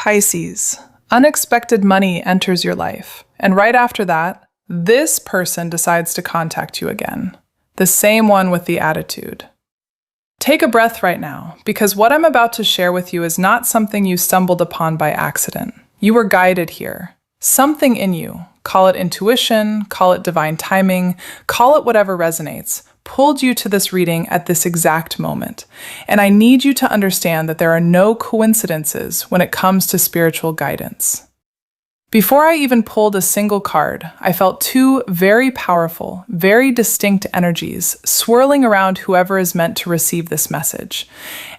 Pisces, unexpected money enters your life, and right after that, this person decides to contact you again. The same one with the attitude. Take a breath right now, because what I'm about to share with you is not something you stumbled upon by accident. You were guided here. Something in you, call it intuition, call it divine timing, call it whatever resonates, pulled you to this reading at this exact moment. And I need you to understand that there are no coincidences when it comes to spiritual guidance. Before I even pulled a single card, I felt two very powerful, very distinct energies swirling around whoever is meant to receive this message.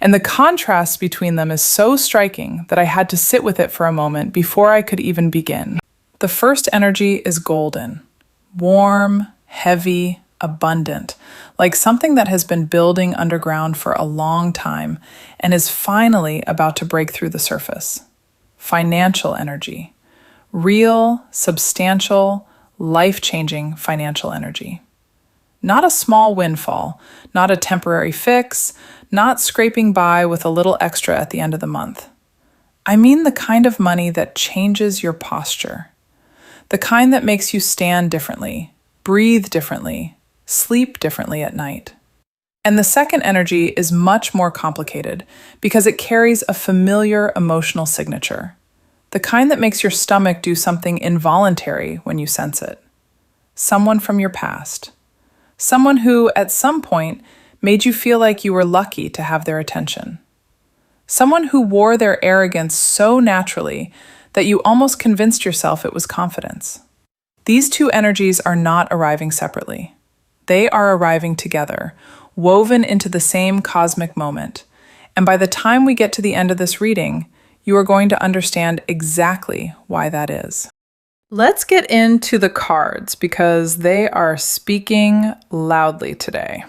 And the contrast between them is so striking that I had to sit with it for a moment before I could even begin. The first energy is golden, warm, heavy, abundant, like something that has been building underground for a long time and is finally about to break through the surface. Financial energy. Real, substantial, life-changing financial energy. Not a small windfall, not a temporary fix, not scraping by with a little extra at the end of the month. I mean the kind of money that changes your posture. The kind that makes you stand differently, breathe differently, sleep differently at night. And the second energy is much more complicated because it carries a familiar emotional signature. The kind that makes your stomach do something involuntary when you sense it. Someone from your past. Someone who, at some point, made you feel like you were lucky to have their attention. Someone who wore their arrogance so naturally that you almost convinced yourself it was confidence. These two energies are not arriving separately. They are arriving together, woven into the same cosmic moment. And by the time we get to the end of this reading, you are going to understand exactly why that is. Let's get into the cards because they are speaking loudly today.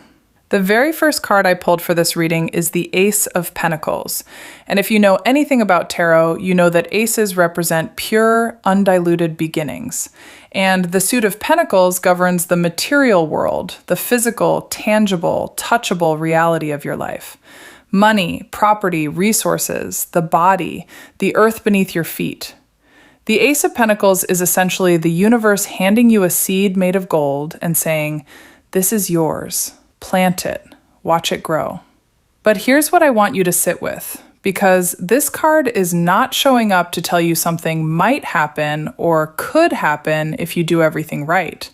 The very first card I pulled for this reading is the Ace of Pentacles. And if you know anything about tarot, you know that aces represent pure, undiluted beginnings. And the suit of Pentacles governs the material world, the physical, tangible, touchable reality of your life. Money, property, resources, the body, the earth beneath your feet. The Ace of Pentacles is essentially the universe handing you a seed made of gold and saying, "This is yours. Plant it. Watch it grow." But here's what I want you to sit with, because this card is not showing up to tell you something might happen or could happen if you do everything right.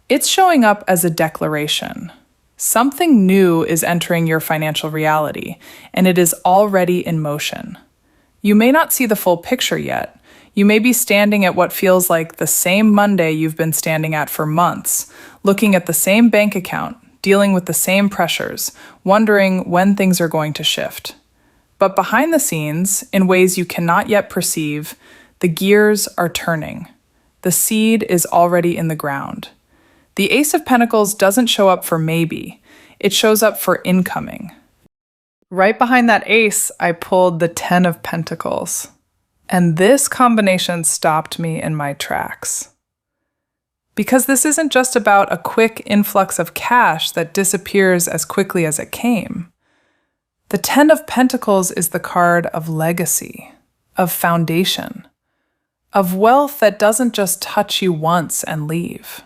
It's showing up as a declaration. Something new is entering your financial reality, and it is already in motion. You may not see the full picture yet. You may be standing at what feels like the same Monday you've been standing at for months, looking at the same bank account, dealing with the same pressures, wondering when things are going to shift. But behind the scenes, in ways you cannot yet perceive, the gears are turning. The seed is already in the ground. The Ace of Pentacles doesn't show up for maybe, it shows up for incoming. Right behind that ace, I pulled the 10 of Pentacles. And this combination stopped me in my tracks. Because this isn't just about a quick influx of cash that disappears as quickly as it came. The 10 of Pentacles is the card of legacy, of foundation, of wealth that doesn't just touch you once and leave.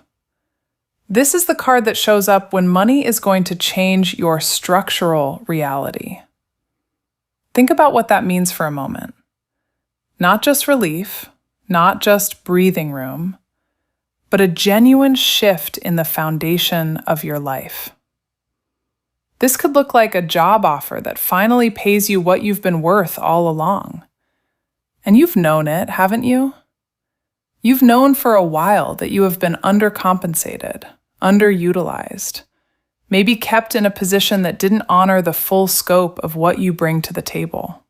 This is the card that shows up when money is going to change your structural reality. Think about what that means for a moment. Not just relief, not just breathing room, but a genuine shift in the foundation of your life. This could look like a job offer that finally pays you what you've been worth all along. And you've known it, haven't you? You've known for a while that you have been undercompensated, underutilized, maybe kept in a position that didn't honor the full scope of what you bring to the table.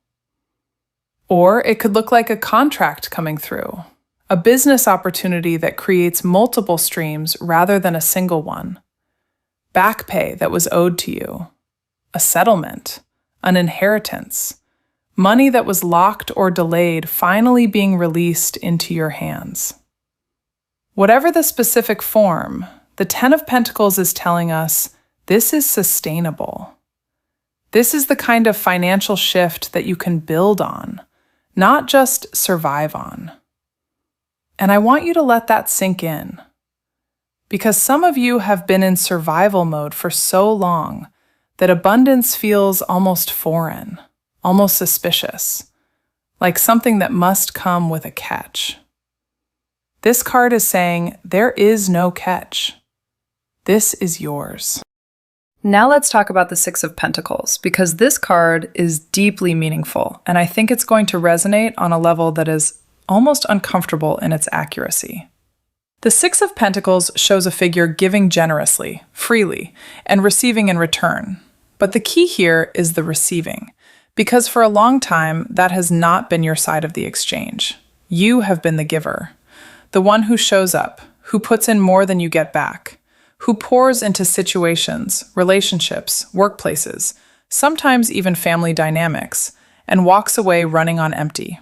Or it could look like a contract coming through, a business opportunity that creates multiple streams rather than a single one, back pay that was owed to you, a settlement, an inheritance, money that was locked or delayed finally being released into your hands. Whatever the specific form, the 10 of Pentacles is telling us this is sustainable. This is the kind of financial shift that you can build on, not just survive on. And I want you to let that sink in, because some of you have been in survival mode for so long that abundance feels almost foreign, almost suspicious, like something that must come with a catch. This card is saying there is no catch. This is yours. Now let's talk about the Six of Pentacles, because this card is deeply meaningful, and I think it's going to resonate on a level that is almost uncomfortable in its accuracy. The Six of Pentacles shows a figure giving generously, freely, and receiving in return. But the key here is the receiving, because for a long time, that has not been your side of the exchange. You have been the giver, the one who shows up, who puts in more than you get back, who pours into situations, relationships, workplaces, sometimes even family dynamics, and walks away running on empty.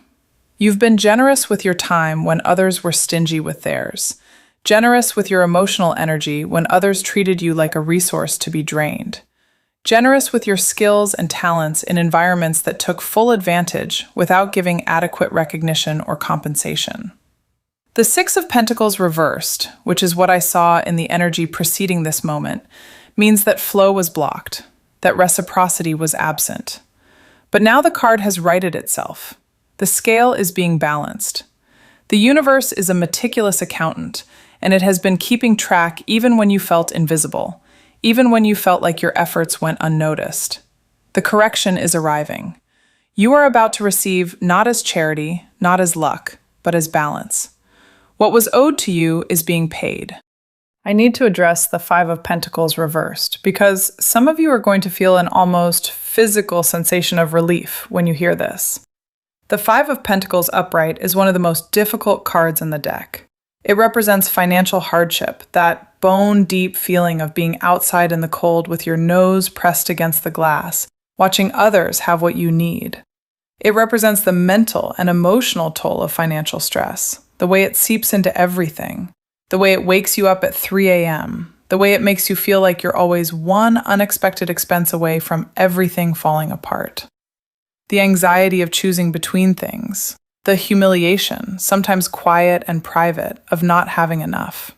You've been generous with your time when others were stingy with theirs, generous with your emotional energy when others treated you like a resource to be drained, generous with your skills and talents in environments that took full advantage without giving adequate recognition or compensation. The Six of Pentacles reversed, which is what I saw in the energy preceding this moment, means that flow was blocked, that reciprocity was absent. But now the card has righted itself. The scale is being balanced. The universe is a meticulous accountant, and it has been keeping track even when you felt invisible, even when you felt like your efforts went unnoticed. The correction is arriving. You are about to receive not as charity, not as luck, but as balance. What was owed to you is being paid. I need to address the Five of Pentacles reversed, because some of you are going to feel an almost physical sensation of relief when you hear this. The Five of Pentacles upright is one of the most difficult cards in the deck. It represents financial hardship, that bone-deep feeling of being outside in the cold with your nose pressed against the glass, watching others have what you need. It represents the mental and emotional toll of financial stress, the way it seeps into everything, the way it wakes you up at 3 a.m., the way it makes you feel like you're always one unexpected expense away from everything falling apart. The anxiety of choosing between things, the humiliation, sometimes quiet and private, of not having enough,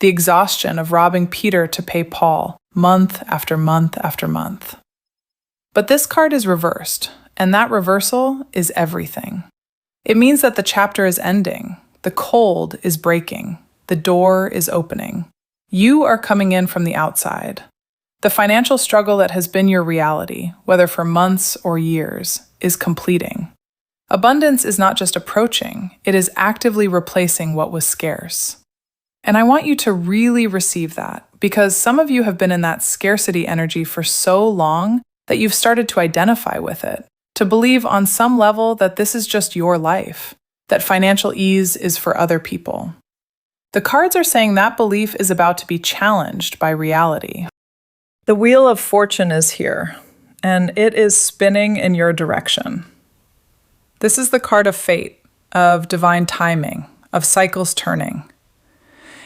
the exhaustion of robbing Peter to pay Paul, month after month after month. But this card is reversed, and that reversal is everything. It means that the chapter is ending, the cold is breaking, the door is opening. You are coming in from the outside. The financial struggle that has been your reality, whether for months or years, is completing. Abundance is not just approaching, it is actively replacing what was scarce. And I want you to really receive that, because some of you have been in that scarcity energy for so long that you've started to identify with it, to believe on some level that this is just your life, that financial ease is for other people. The cards are saying that belief is about to be challenged by reality. The Wheel of Fortune is here, and it is spinning in your direction. This is the card of fate, of divine timing, of cycles turning.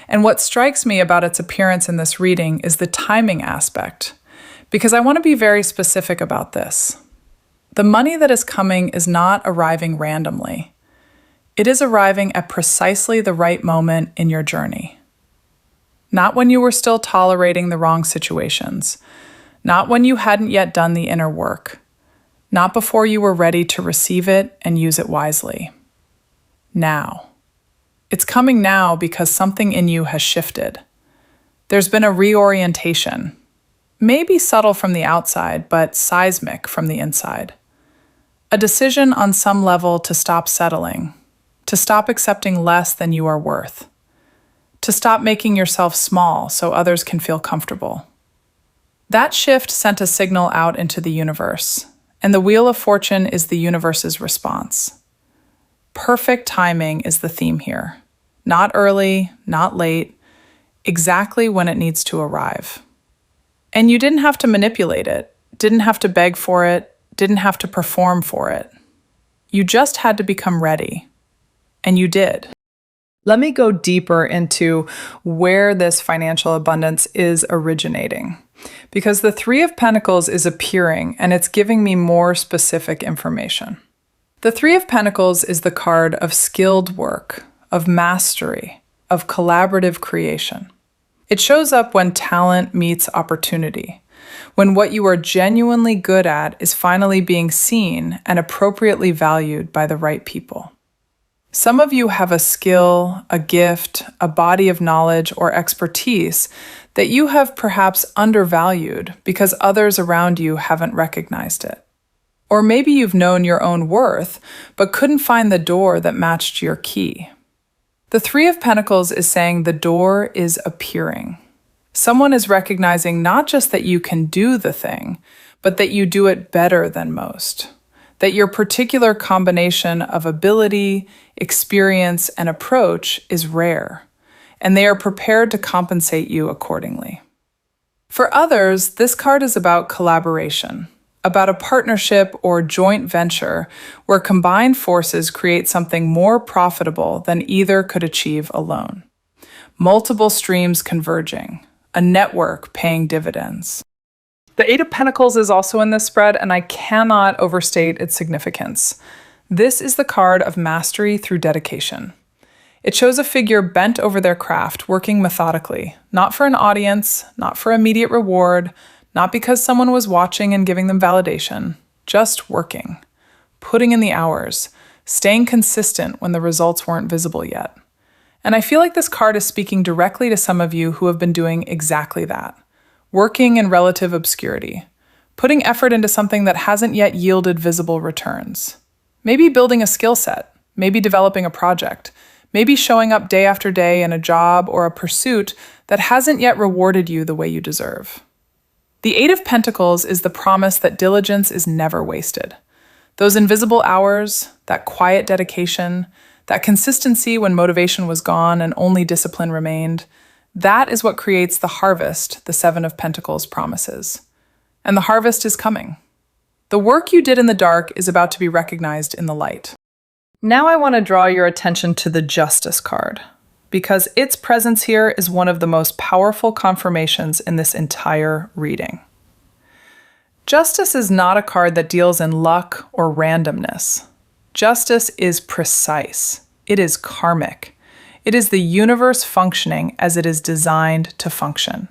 And what strikes me about its appearance in this reading is the timing aspect, because I want to be very specific about this. The money that is coming is not arriving randomly. It is arriving at precisely the right moment in your journey. Not when you were still tolerating the wrong situations, not when you hadn't yet done the inner work, not before you were ready to receive it and use it wisely. Now. It's coming now because something in you has shifted. There's been a reorientation, maybe subtle from the outside, but seismic from the inside. A decision on some level to stop settling, to stop accepting less than you are worth, to stop making yourself small so others can feel comfortable. That shift sent a signal out into the universe, and the Wheel of Fortune is the universe's response. Perfect timing is the theme here. Not early, not late, exactly when it needs to arrive. And you didn't have to manipulate it, didn't have to beg for it, didn't have to perform for it. You just had to become ready. And you did. Let me go deeper into where this financial abundance is originating, because the Three of Pentacles is appearing and it's giving me more specific information. The Three of Pentacles is the card of skilled work, of mastery, of collaborative creation. It shows up when talent meets opportunity, when what you are genuinely good at is finally being seen and appropriately valued by the right people. Some of you have a skill, a gift, a body of knowledge or expertise that you have perhaps undervalued because others around you haven't recognized it. Or maybe you've known your own worth, but couldn't find the door that matched your key. The Three of Pentacles is saying the door is appearing. Someone is recognizing not just that you can do the thing, but that you do it better than most. That your particular combination of ability, experience, and approach is rare, and they are prepared to compensate you accordingly. For others, this card is about collaboration, about a partnership or joint venture where combined forces create something more profitable than either could achieve alone. Multiple streams converging, a network paying dividends. The Eight of Pentacles is also in this spread, and I cannot overstate its significance. This is the card of mastery through dedication. It shows a figure bent over their craft, working methodically, not for an audience, not for immediate reward, not because someone was watching and giving them validation, just working, putting in the hours, staying consistent when the results weren't visible yet. And I feel like this card is speaking directly to some of you who have been doing exactly that. Working in relative obscurity, putting effort into something that hasn't yet yielded visible returns. Maybe building a skill set, maybe developing a project, maybe showing up day after day in a job or a pursuit that hasn't yet rewarded you the way you deserve. The Eight of Pentacles is the promise that diligence is never wasted. Those invisible hours, that quiet dedication, that consistency when motivation was gone and only discipline remained, that is what creates the harvest the Seven of Pentacles promises. And the harvest is coming. The work you did in the dark is about to be recognized in the light. Now I want to draw your attention to the Justice card, because its presence here is one of the most powerful confirmations in this entire reading. Justice is not a card that deals in luck or randomness. Justice is precise. It is karmic. It is the universe functioning as it is designed to function.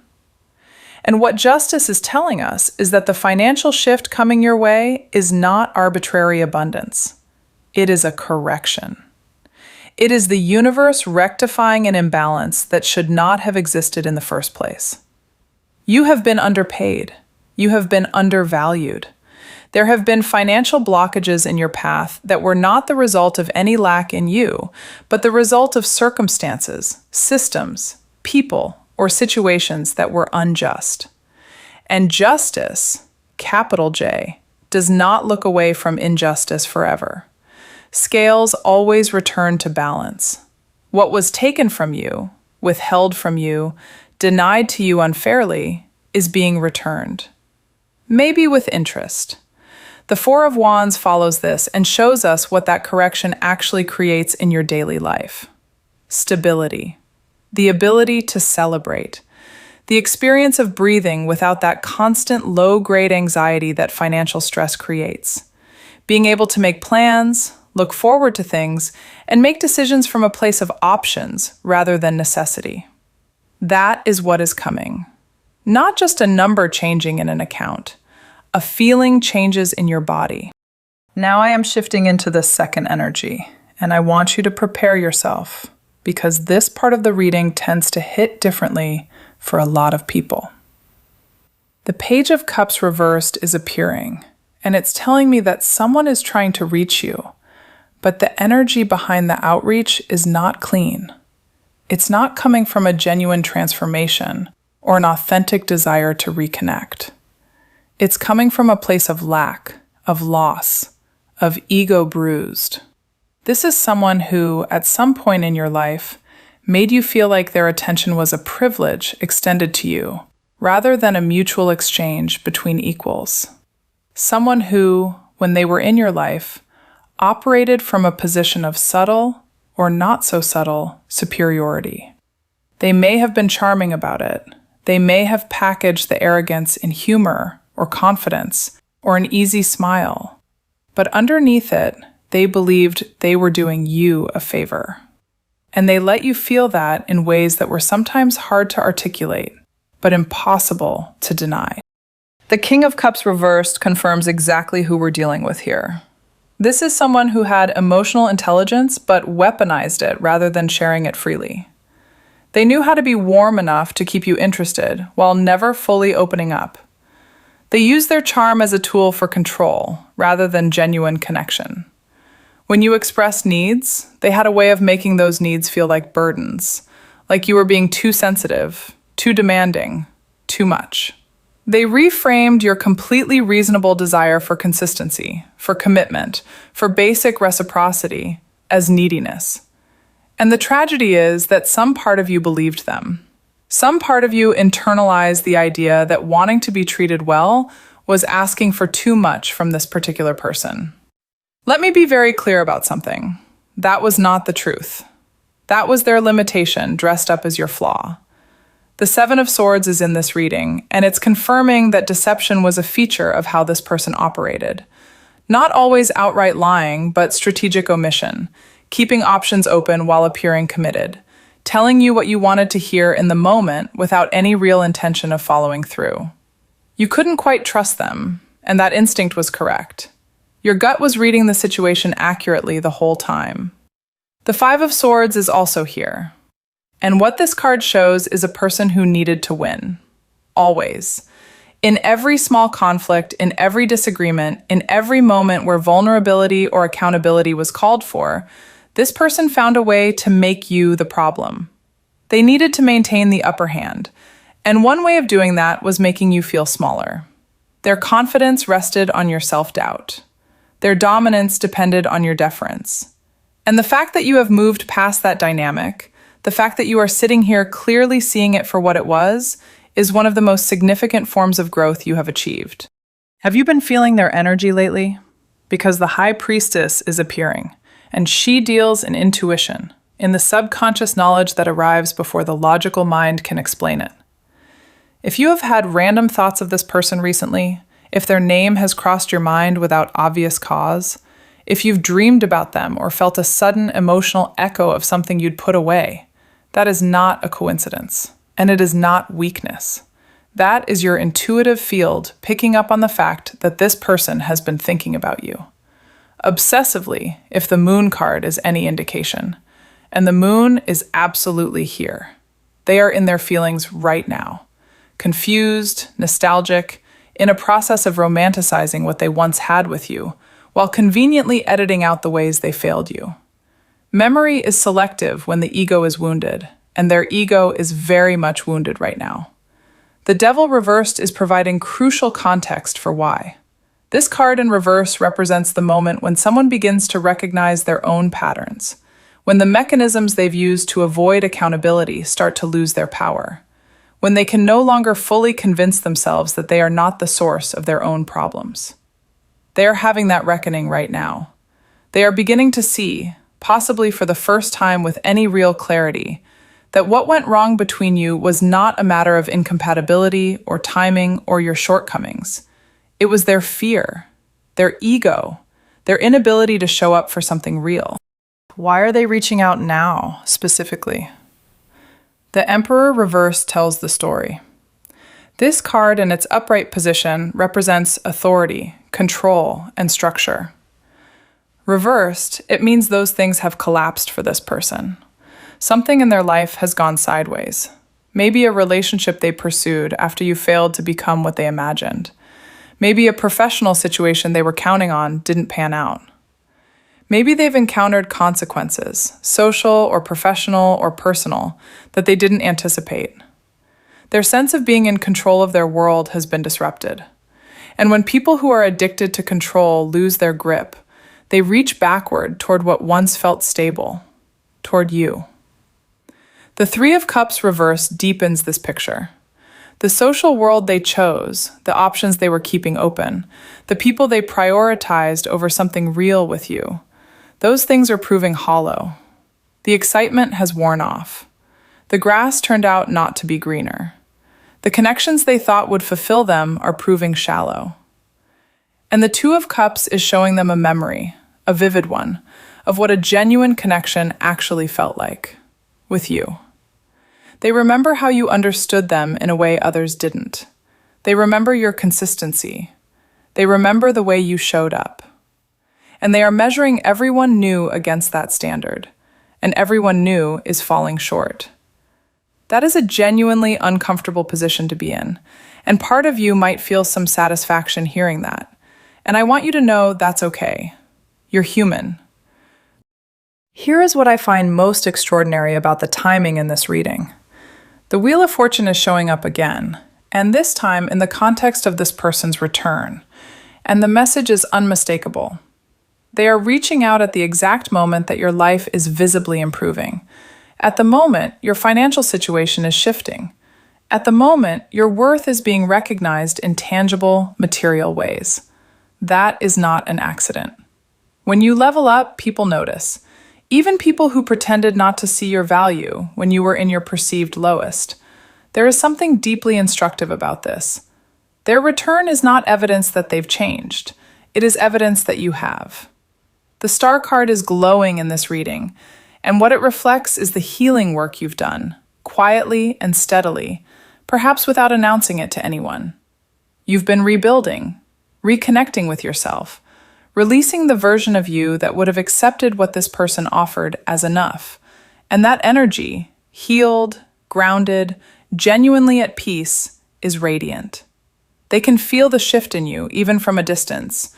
And what justice is telling us is that the financial shift coming your way is not arbitrary abundance. It is a correction. It is the universe rectifying an imbalance that should not have existed in the first place. You have been underpaid. You have been undervalued. There have been financial blockages in your path that were not the result of any lack in you, but the result of circumstances, systems, people, or situations that were unjust. And justice, capital J, does not look away from injustice forever. Scales always return to balance. What was taken from you, withheld from you, denied to you unfairly, is being returned. Maybe with interest. The Four of Wands follows this and shows us what that correction actually creates in your daily life. Stability, the ability to celebrate, the experience of breathing without that constant low-grade anxiety that financial stress creates, being able to make plans, look forward to things, and make decisions from a place of options rather than necessity. That is what is coming. Not just a number changing in an account. A feeling changes in your body. Now I am shifting into the second energy, and I want you to prepare yourself, because this part of the reading tends to hit differently for a lot of people. The Page of Cups reversed is appearing, and it's telling me that someone is trying to reach you, but the energy behind the outreach is not clean. It's not coming from a genuine transformation or an authentic desire to reconnect. It's coming from a place of lack, of loss, of ego bruised. This is someone who, at some point in your life, made you feel like their attention was a privilege extended to you, rather than a mutual exchange between equals. Someone who, when they were in your life, operated from a position of subtle, or not so subtle, superiority. They may have been charming about it. They may have packaged the arrogance in humor, or confidence, or an easy smile. But underneath it, They believed they were doing you a favor. And they let you feel that in ways that were sometimes hard to articulate, but impossible to deny. The King of Cups reversed confirms exactly who we're dealing with here. This is someone who had emotional intelligence but weaponized it rather than sharing it freely. They knew how to be warm enough to keep you interested while never fully opening up. They used their charm as a tool for control rather than genuine connection. When you expressed needs, they had a way of making those needs feel like burdens, like you were being too sensitive, too demanding, too much. They reframed your completely reasonable desire for consistency, for commitment, for basic reciprocity as neediness. And the tragedy is that some part of you believed them. Some part of you internalized the idea that wanting to be treated well was asking for too much from this particular person. Let me be very clear about something. That was not the truth. That was their limitation dressed up as your flaw. The Seven of Swords is in this reading, and it's confirming that deception was a feature of how this person operated. Not always outright lying, but strategic omission, keeping options open while appearing committed, telling you what you wanted to hear in the moment without any real intention of following through. You couldn't quite trust them, and that instinct was correct. Your gut was reading the situation accurately the whole time. The Five of Swords is also here. And what this card shows is a person who needed to win. Always. In every small conflict, in every disagreement, in every moment where vulnerability or accountability was called for, this person found a way to make you the problem. They needed to maintain the upper hand, and one way of doing that was making you feel smaller. Their confidence rested on your self-doubt. Their dominance depended on your deference. And the fact that you have moved past that dynamic, the fact that you are sitting here clearly seeing it for what it was, is one of the most significant forms of growth you have achieved. Have you been feeling their energy lately? Because the High Priestess is appearing, and she deals in intuition, in the subconscious knowledge that arrives before the logical mind can explain it. If you have had random thoughts of this person recently, if their name has crossed your mind without obvious cause, if you've dreamed about them or felt a sudden emotional echo of something you'd put away, that is not a coincidence, and it is not weakness. That is your intuitive field picking up on the fact that this person has been thinking about you. Obsessively, if the Moon card is any indication. And the Moon is absolutely here. They are in their feelings right now. Confused, nostalgic, in a process of romanticizing what they once had with you, while conveniently editing out the ways they failed you. Memory is selective when the ego is wounded, and their ego is very much wounded right now. The Devil reversed is providing crucial context for why. This card in reverse represents the moment when someone begins to recognize their own patterns, when the mechanisms they've used to avoid accountability start to lose their power, when they can no longer fully convince themselves that they are not the source of their own problems. They are having that reckoning right now. They are beginning to see, possibly for the first time with any real clarity, that what went wrong between you was not a matter of incompatibility or timing or your shortcomings. It was their fear, their ego, their inability to show up for something real. Why are they reaching out now, specifically? The Emperor reversed tells the story. This card in its upright position represents authority, control, and structure. Reversed, it means those things have collapsed for this person. Something in their life has gone sideways. Maybe a relationship they pursued after you failed to become what they imagined. Maybe a professional situation they were counting on didn't pan out. Maybe they've encountered consequences, social or professional or personal, that they didn't anticipate. Their sense of being in control of their world has been disrupted. And when people who are addicted to control lose their grip, they reach backward toward what once felt stable, toward you. The Three of Cups reversed deepens this picture. The social world they chose, the options they were keeping open, the people they prioritized over something real with you, those things are proving hollow. The excitement has worn off. The grass turned out not to be greener. The connections they thought would fulfill them are proving shallow. And the Two of Cups is showing them a a vivid one, of what a genuine connection actually felt like with you. They remember how you understood them in a way others didn't. They remember your consistency. They remember the way you showed up. And they are measuring everyone new against that standard, and everyone new is falling short. That is a genuinely uncomfortable position to be in, and part of you might feel some satisfaction hearing that. And I want you to know that's okay. You're human. Here is what I find most extraordinary about the timing in this reading. The Wheel of Fortune is showing up again, and this time in the context of this person's return, and the message is unmistakable. They are reaching out at the exact moment that your life is visibly improving. At the moment, your financial situation is shifting. At the moment, your worth is being recognized in tangible, material ways. That is not an accident. When you level up, people notice. Even people who pretended not to see your value when you were in your perceived lowest. There is something deeply instructive about this. Their return is not evidence that they've changed. It is evidence that you have. The Star card is glowing in this reading, and what it reflects is the healing work you've done, quietly and steadily, perhaps without announcing it to anyone. You've been rebuilding, reconnecting with yourself, releasing the version of you that would have accepted what this person offered as enough. And that energy, healed, grounded, genuinely at peace, is radiant. They can feel the shift in you, even from a distance.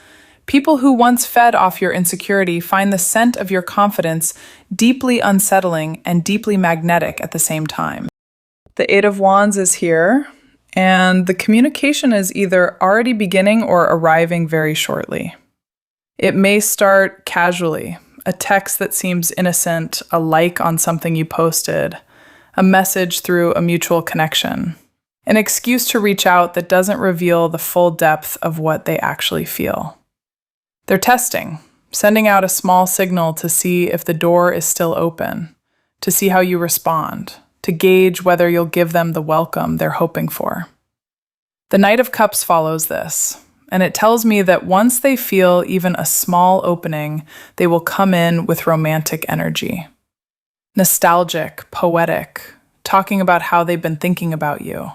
People who once fed off your insecurity find the scent of your confidence deeply unsettling and deeply magnetic at the same time. The Eight of Wands is here, and the communication is either already beginning or arriving very shortly. It may start casually, a text that seems innocent, a like on something you posted, a message through a mutual connection, an excuse to reach out that doesn't reveal the full depth of what they actually feel. They're testing, sending out a small signal to see if the door is still open, to see how you respond, to gauge whether you'll give them the welcome they're hoping for. The Knight of Cups follows this, and it tells me that once they feel even a small opening, they will come in with romantic energy. Nostalgic, poetic, talking about how they've been thinking about you,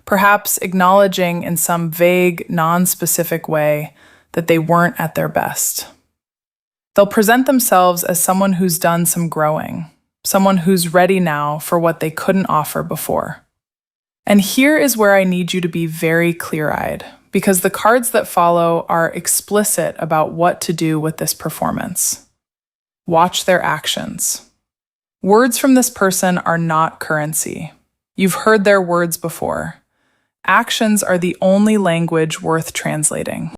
perhaps acknowledging in some vague, non-specific way that they weren't at their best. They'll present themselves as someone who's done some growing, someone who's ready now for what they couldn't offer before. And here is where I need you to be very clear-eyed, because the cards that follow are explicit about what to do with this performance. Watch their actions. Words from this person are not currency. You've heard their words before. Actions are the only language worth translating.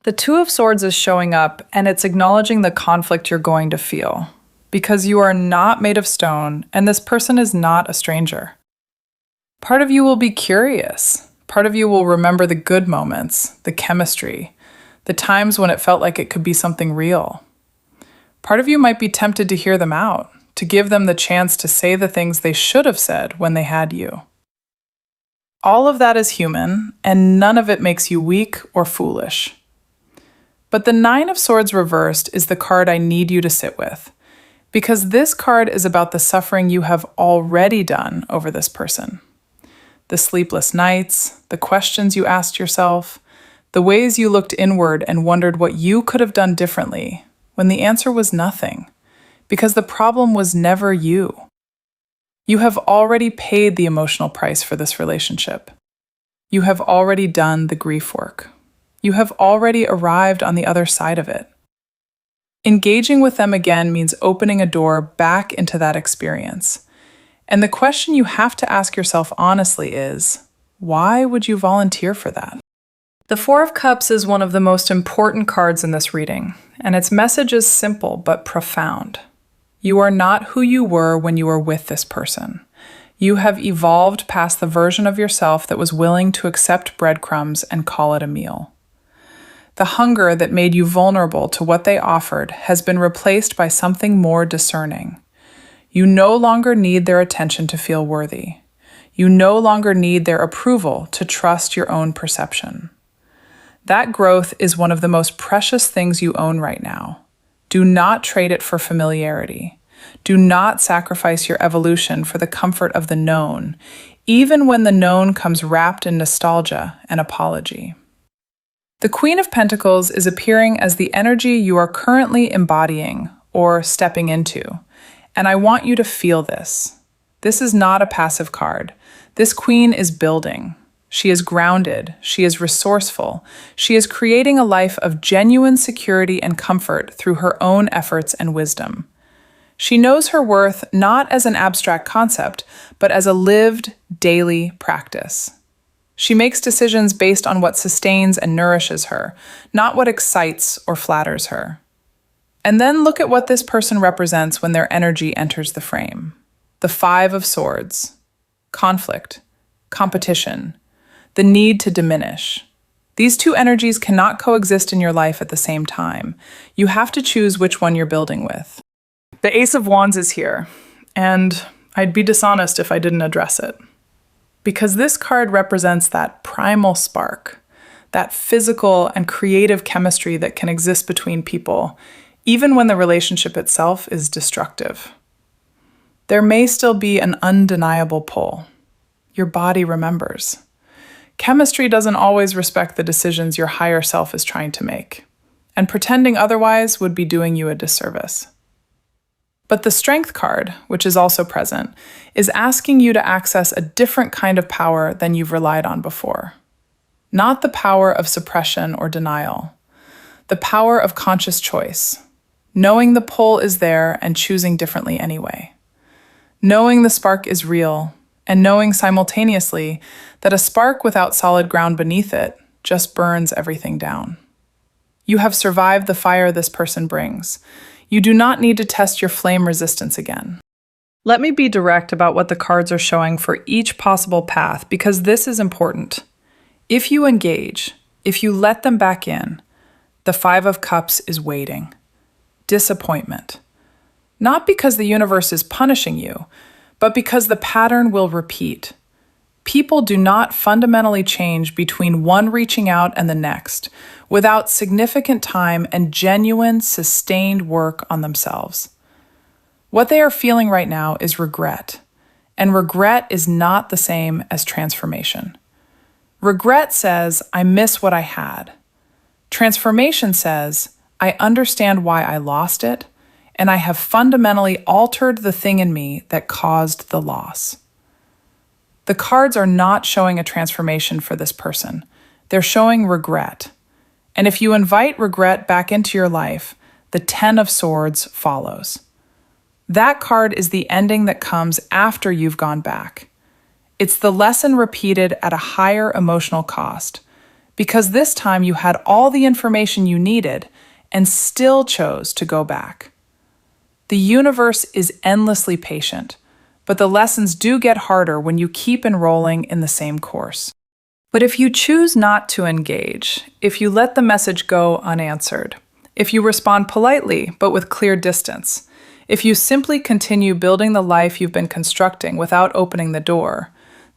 The Two of Swords is showing up, and it's acknowledging the conflict you're going to feel, because you are not made of stone, and this person is not a stranger. Part of you will be curious. Part of you will remember the good moments, the chemistry, the times when it felt like it could be something real. Part of you might be tempted to hear them out, to give them the chance to say the things they should have said when they had you. All of that is human, and none of it makes you weak or foolish. But the Nine of Swords reversed is the card I need you to sit with, because this card is about the suffering you have already done over this person. The sleepless nights, the questions you asked yourself, the ways you looked inward and wondered what you could have done differently, when the answer was nothing, because the problem was never you. You have already paid the emotional price for this relationship. You have already done the grief work. You have already arrived on the other side of it. Engaging with them again means opening a door back into that experience. And the question you have to ask yourself honestly is, why would you volunteer for that? The Four of Cups is one of the most important cards in this reading, and its message is simple but profound. You are not who you were when you were with this person. You have evolved past the version of yourself that was willing to accept breadcrumbs and call it a meal. The hunger that made you vulnerable to what they offered has been replaced by something more discerning. You no longer need their attention to feel worthy. You no longer need their approval to trust your own perception. That growth is one of the most precious things you own right now. Do not trade it for familiarity. Do not sacrifice your evolution for the comfort of the known, even when the known comes wrapped in nostalgia and apology. The Queen of Pentacles is appearing as the energy you are currently embodying or stepping into, and I want you to feel this. This is not a passive card. This queen is building. She is grounded. She is resourceful. She is creating a life of genuine security and comfort through her own efforts and wisdom. She knows her worth not as an abstract concept, but as a lived, daily practice. She makes decisions based on what sustains and nourishes her, not what excites or flatters her. And then look at what this person represents when their energy enters the frame. The Five of Swords. Conflict, competition, the need to diminish. These two energies cannot coexist in your life at the same time. You have to choose which one you're building with. The Ace of Wands is here, and I'd be dishonest if I didn't address it. Because this card represents that primal spark, that physical and creative chemistry that can exist between people, even when the relationship itself is destructive. There may still be an undeniable pull. Your body remembers. Chemistry doesn't always respect the decisions your higher self is trying to make, and pretending otherwise would be doing you a disservice. But the Strength card, which is also present, is asking you to access a different kind of power than you've relied on before. Not the power of suppression or denial, the power of conscious choice, knowing the pull is there and choosing differently anyway. Knowing the spark is real, and knowing simultaneously that a spark without solid ground beneath it just burns everything down. You have survived the fire this person brings. You do not need to test your flame resistance again. Let me be direct about what the cards are showing for each possible path, because this is important. If you engage, if you let them back in, the Five of Cups is waiting. Disappointment. Not because the universe is punishing you, but because the pattern will repeat. People do not fundamentally change between one reaching out and the next without significant time and genuine, sustained work on themselves. What they are feeling right now is regret, and regret is not the same as transformation. Regret says, I miss what I had. Transformation says, I understand why I lost it, and I have fundamentally altered the thing in me that caused the loss. The cards are not showing a transformation for this person. They're showing regret. And if you invite regret back into your life, the Ten of Swords follows. That card is the ending that comes after you've gone back. It's the lesson repeated at a higher emotional cost, because this time you had all the information you needed and still chose to go back. The universe is endlessly patient, but the lessons do get harder when you keep enrolling in the same course. But if you choose not to engage, if you let the message go unanswered, if you respond politely but with clear distance, if you simply continue building the life you've been constructing without opening the door,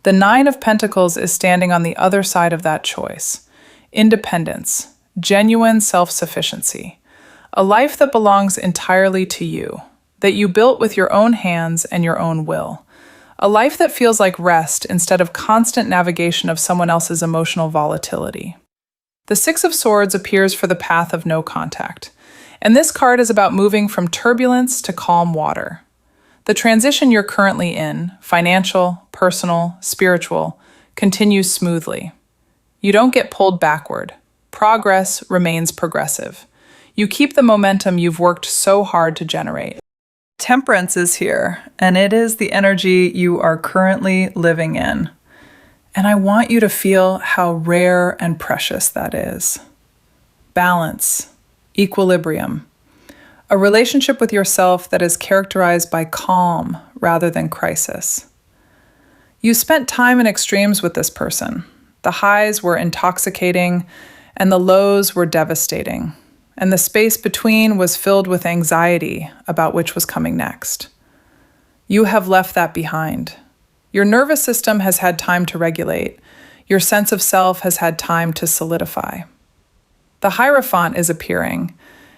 the Nine of Pentacles is standing on the other side of that choice. Independence, genuine self-sufficiency, a life that belongs entirely to you, that you built with your own hands and your own will. A life that feels like rest instead of constant navigation of someone else's emotional volatility. The Six of Swords appears for the path of no contact, and this card is about moving from turbulence to calm water. The transition you're currently in, financial, personal, spiritual, continues smoothly. You don't get pulled backward. Progress remains progressive. You keep the momentum you've worked so hard to generate. Temperance is here, and it is the energy you are currently living in. And I want you to feel how rare and precious that is. Balance, equilibrium, a relationship with yourself that is characterized by calm rather than crisis. You spent time in extremes with this person. The highs were intoxicating, and the lows were devastating. And the space between was filled with anxiety about which was coming next. You have left that behind. Your nervous system has had time to regulate. Your sense of self has had time to solidify. The Hierophant is appearing,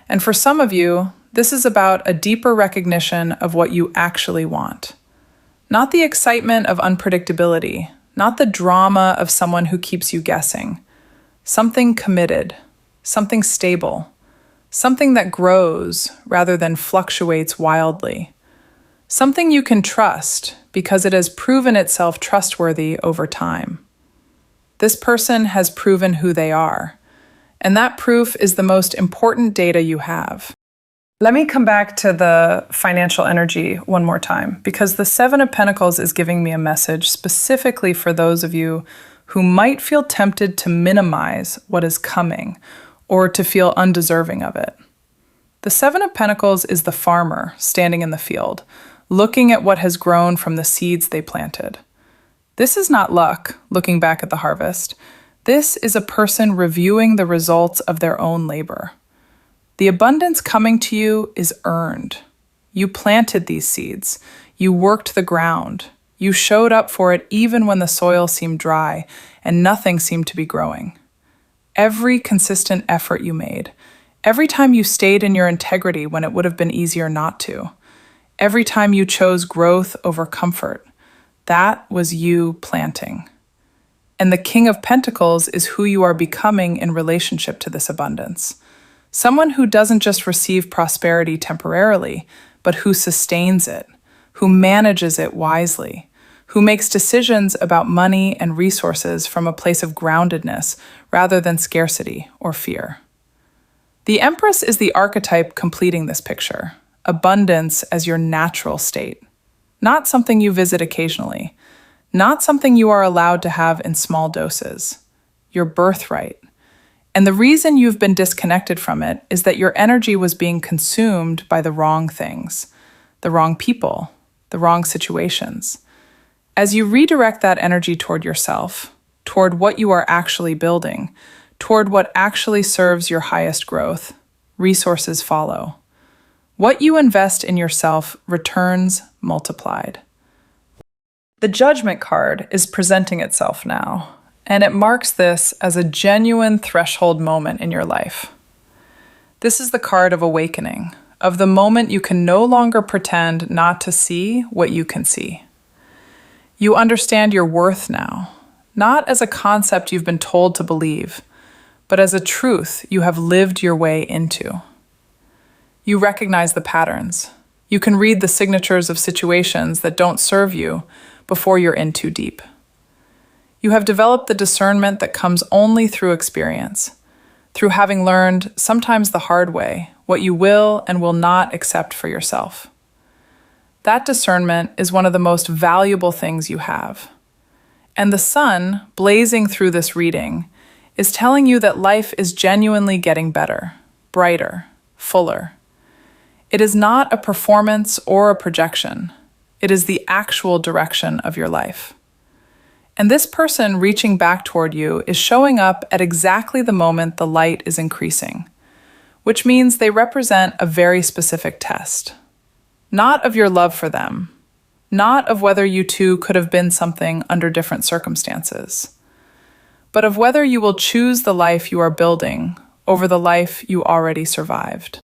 and for some of you, This is about a deeper recognition of what you actually want. Not the excitement of unpredictability, not the drama of someone who keeps you guessing. Something committed, something stable, something that grows rather than fluctuates wildly. Something you can trust because it has proven itself trustworthy over time. This person has proven who they are, and that proof is the most important data you have. Let me come back to the financial energy one more time, because the Seven of Pentacles is giving me a message specifically for those of you who might feel tempted to minimize what is coming or to feel undeserving of it. The Seven of Pentacles is the farmer standing in the field, looking at what has grown from the seeds they planted. This is not luck, looking back at the harvest. This is a person reviewing the results of their own labor. The abundance coming to you is earned. You planted these seeds. You worked the ground. You showed up for it even when the soil seemed dry and nothing seemed to be growing. Every consistent effort you made, every time you stayed in your integrity when it would have been easier not to, every time you chose growth over comfort, that was you planting. And the King of Pentacles is who you are becoming in relationship to this abundance. Someone who doesn't just receive prosperity temporarily, but who sustains it, who manages it wisely, who makes decisions about money and resources from a place of groundedness rather than scarcity or fear. The Empress is the archetype completing this picture, abundance as your natural state, not something you visit occasionally, not something you are allowed to have in small doses, your birthright. And the reason you've been disconnected from it is that your energy was being consumed by the wrong things, the wrong people, the wrong situations. As you redirect that energy toward yourself, toward what you are actually building, toward what actually serves your highest growth, resources follow. What you invest in yourself returns multiplied. The Judgment card is presenting itself now, and it marks this as a genuine threshold moment in your life. This is the card of awakening, of the moment you can no longer pretend not to see what you can see. You understand your worth now, not as a concept you've been told to believe, but as a truth you have lived your way into. You recognize the patterns. You can read the signatures of situations that don't serve you before you're in too deep. You have developed the discernment that comes only through experience, through having learned, sometimes the hard way, what you will and will not accept for yourself. That discernment is one of the most valuable things you have. And the sun, blazing through this reading, is telling you that life is genuinely getting better, brighter, fuller. It is not a performance or a projection. It is the actual direction of your life. And this person reaching back toward you is showing up at exactly the moment the light is increasing, which means they represent a very specific test. Not of your love for them, not of whether you two could have been something under different circumstances, but of whether you will choose the life you are building over the life you already survived.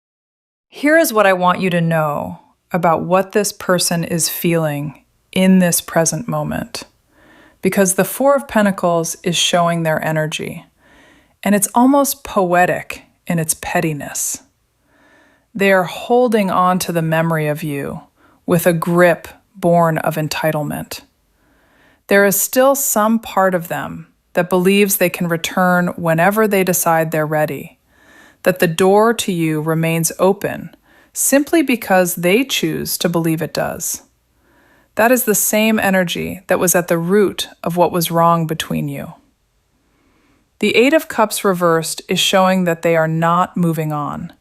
Here is what I want you to know about what this person is feeling in this present moment. Because the Four of Pentacles is showing their energy, and it's almost poetic in its pettiness. They are holding on to the memory of you with a grip born of entitlement. There is still some part of them that believes they can return whenever they decide they're ready, that the door to you remains open simply because they choose to believe it does. That is the same energy that was at the root of what was wrong between you. The Eight of Cups reversed is showing that they are not moving on.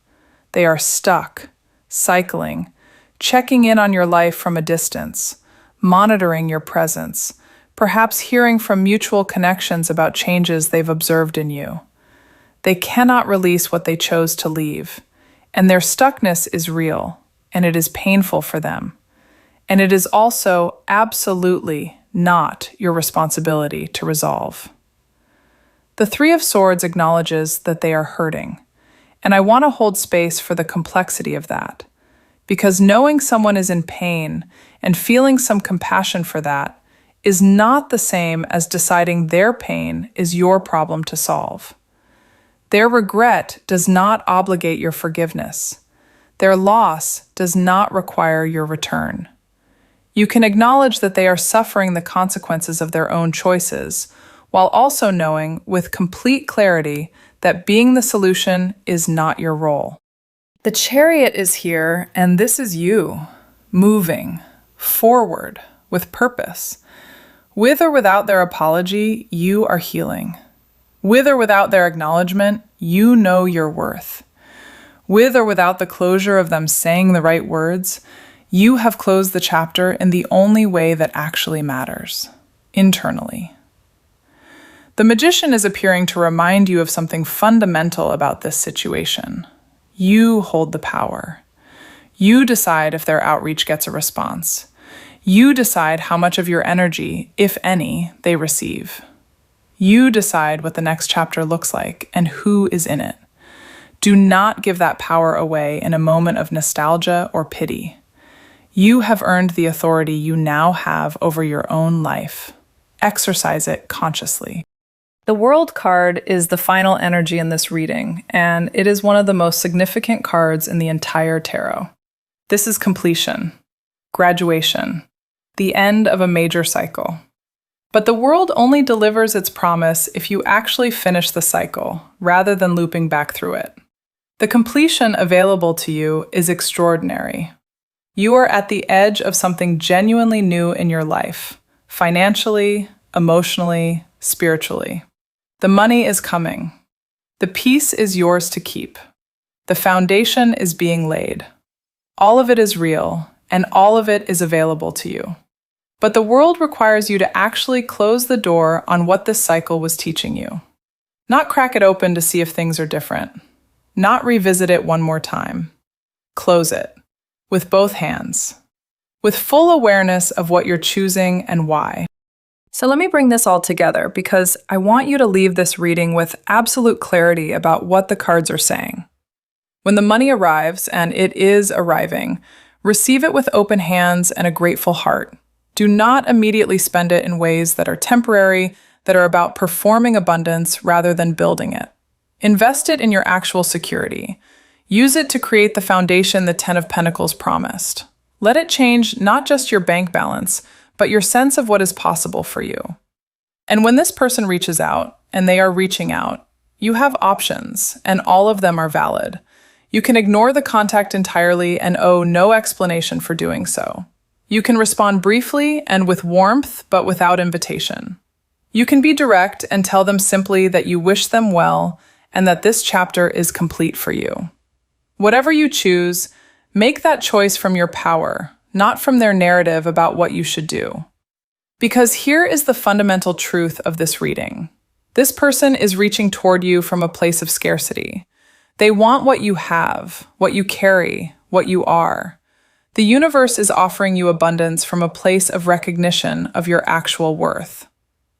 They are stuck, cycling, checking in on your life from a distance, monitoring your presence, perhaps hearing from mutual connections about changes they've observed in you. They cannot release what they chose to leave, and their stuckness is real, and it is painful for them. And it is also absolutely not your responsibility to resolve. The Three of Swords acknowledges that they are hurting, And I want to hold space for the complexity of that. Because knowing someone is in pain and feeling some compassion for that is not the same as deciding their pain is your problem to solve. Their regret does not obligate your forgiveness. Their loss does not require your return. You can acknowledge that they are suffering the consequences of their own choices, while also knowing with complete clarity that being the solution is not your role. The Chariot is here, and this is you, moving forward with purpose. With or without their apology, you are healing. With or without their acknowledgement, you know your worth. With or without the closure of them saying the right words, you have closed the chapter in the only way that actually matters, internally. The Magician is appearing to remind you of something fundamental about this situation. You hold the power. You decide if their outreach gets a response. You decide how much of your energy, if any, they receive. You decide what the next chapter looks like and who is in it. Do not give that power away in a moment of nostalgia or pity. You have earned the authority you now have over your own life. Exercise it consciously. The World card is the final energy in this reading, and it is one of the most significant cards in the entire tarot. This is completion, graduation, the end of a major cycle. But the World only delivers its promise if you actually finish the cycle, rather than looping back through it. The completion available to you is extraordinary. You are at the edge of something genuinely new in your life, financially, emotionally, spiritually. The money is coming. The peace is yours to keep. The foundation is being laid. All of it is real, and all of it is available to you. But the World requires you to actually close the door on what this cycle was teaching you. Not crack it open to see if things are different. Not revisit it one more time. Close it. With both hands. With full awareness of what you're choosing and why. So let me bring this all together because I want you to leave this reading with absolute clarity about what the cards are saying. When the money arrives, and it is arriving, receive it with open hands and a grateful heart. Do not immediately spend it in ways that are temporary, that are about performing abundance rather than building it. Invest it in your actual security. Use it to create the foundation the Ten of Pentacles promised. Let it change not just your bank balance, but your sense of what is possible for you. And when this person reaches out, and they are reaching out, you have options, and all of them are valid. You can ignore the contact entirely and owe no explanation for doing so. You can respond briefly and with warmth, but without invitation. You can be direct and tell them simply that you wish them well and that this chapter is complete for you. Whatever you choose, make that choice from your power, not from their narrative about what you should do. Because here is the fundamental truth of this reading. This person is reaching toward you from a place of scarcity. They want what you have, what you carry, what you are. The universe is offering you abundance from a place of recognition of your actual worth.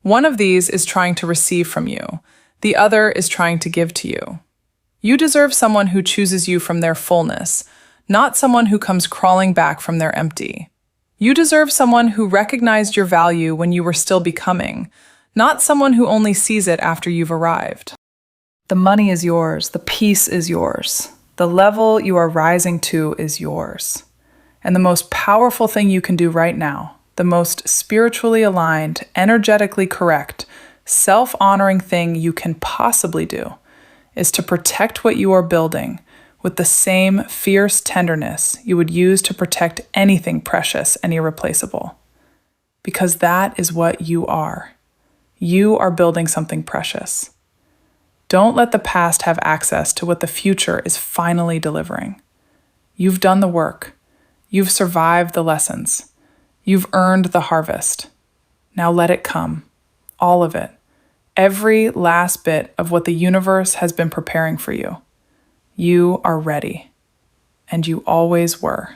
One of these is trying to receive from you. The other is trying to give to you. You deserve someone who chooses you from their fullness, not someone who comes crawling back from their empty. You deserve someone who recognized your value when you were still becoming, not someone who only sees it after you've arrived. The money is yours. The peace is yours. The level you are rising to is yours. And the most powerful thing you can do right now, the most spiritually aligned, energetically correct, self-honoring thing you can possibly do, is to protect what you are building with the same fierce tenderness you would use to protect anything precious and irreplaceable. Because that is what you are. You are building something precious. Don't let the past have access to what the future is finally delivering. You've done the work. You've survived the lessons. You've earned the harvest. Now let it come. All of it. Every last bit of what the universe has been preparing for you. You are ready. And you always were.